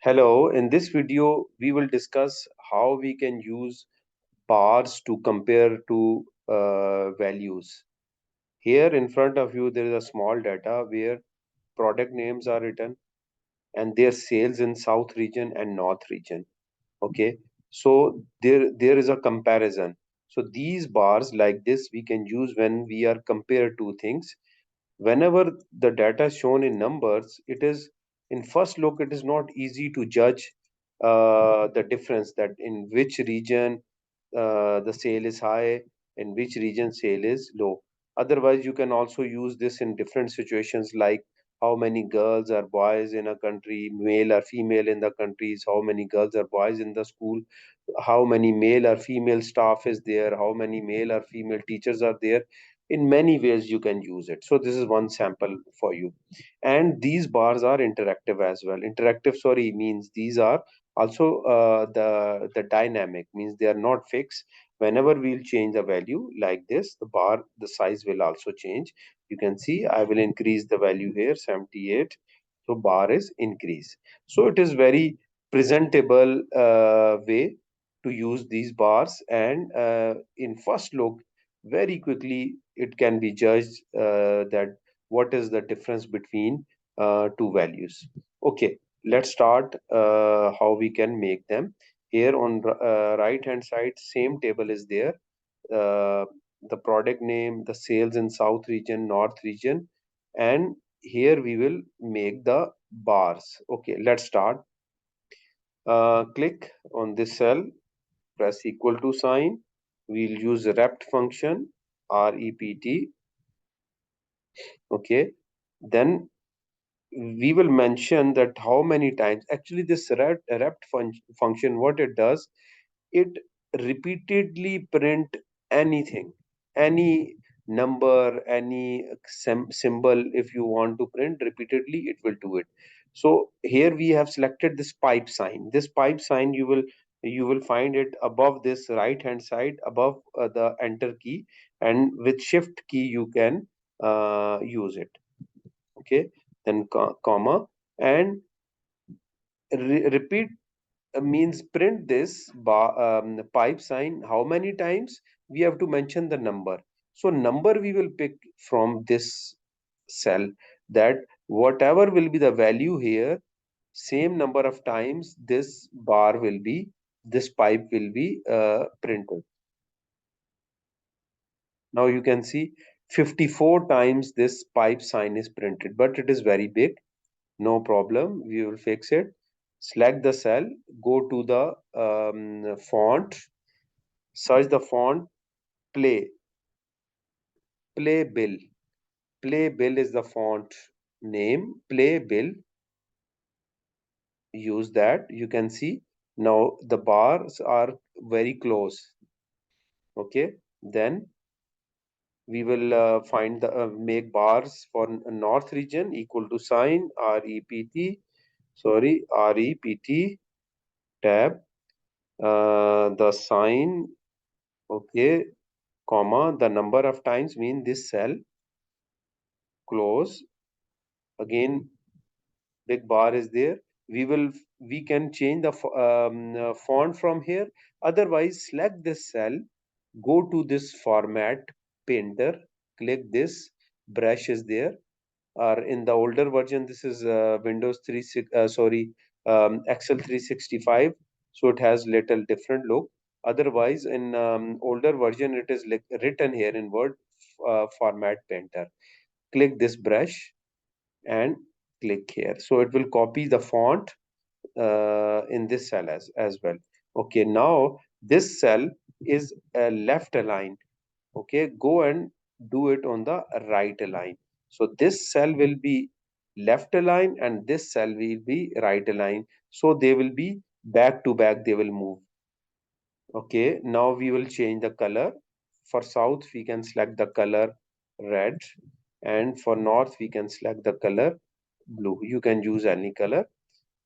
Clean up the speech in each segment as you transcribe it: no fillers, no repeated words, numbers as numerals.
Hello, in this video, we will discuss how we can use bars to compare to values. Here in front of you, there is a small data where product names are written and their sales in South region and North region. Okay, so there is a comparison. So these bars like this we can use when we are compare two things. Whenever the data is shown in numbers, it is in first look it is not easy to judge the difference that in which region the sale is high, in which region sale is low. Otherwise you can also use this in different situations, like how many girls or boys in a country, male or female in the countries, how many girls or boys in the school, how many male or female staff is there, how many male or female teachers are there. In many ways you can use it. So this is one sample for you. And these bars are interactive as well. Interactive, sorry, means these are also the dynamic, means they are not fixed. Whenever we'll change the value like this, the bar, the size will also change. You can see I will increase the value here, 78. So bar is increase. So it is very presentable way to use these bars, and in first look very quickly it can be judged that what is the difference between two values. Okay, let's start how we can make them. Here on right hand side, same table is there. uh, the product name, the sales in South region, North region, and here we will make the bars. Okay, let's start. Click on this cell, press equal to sign. We'll use rept function, rept. Okay, then we will mention that how many times actually this function, what it does, it repeatedly print anything, any number, any symbol. If you want to print repeatedly, it will do it. So here we have selected this pipe sign. This pipe sign, you will find it above this right hand side, above the enter key, and with shift key you can use it. Okay, then comma, and repeat means print this pipe sign how many times. We have to mention the number. So number we will pick from this cell, that whatever will be the value here, same number of times this bar will be, this pipe will be printed. Now you can see 54 times this pipe sign is printed, but it is very big. No problem, we will fix it. Select the cell, go to the font, search the font, play, playbill. Playbill is the font name, playbill. Use that. You can see now the bars are very close. Okay, then we will find the make bars for north region, equal to sign, rept, sorry, rept, tab, the sign. Okay, comma, the number of times, mean this cell, close. Again big bar is there. We can change the font from here. Otherwise select this cell, go to this format painter, click this, brush is there. Or in the older version, this is windows 3 sorry, excel 365, so it has little different look. Otherwise in older version it is like written here in word format painter. Click this brush and click here, so it will copy the font in this cell as well. Okay, now this cell is left aligned. Okay, go and do it on the right align. So this cell will be left align and this cell will be right align, so they will be back to back, they will move. Okay, now we will change the color. For south we can select the color red, and for north we can select the color blue. You can use any color,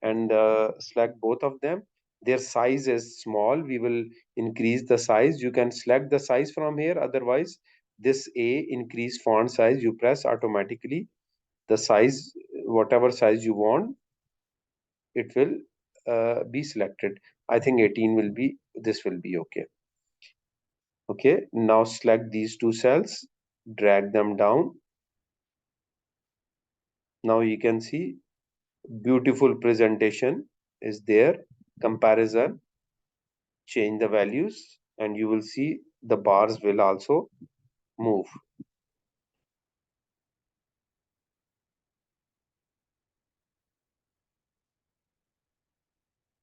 and select both of them. Their size is small, we will increase the size. You can select the size from here. Otherwise this a increase font size, you press automatically the size, whatever size you want, it will be selected. I think 18 will be, this will be okay. Okay, now select these two cells, drag them down. Now you can see beautiful presentation is there. Comparison, change the values, and you will see the bars will also move.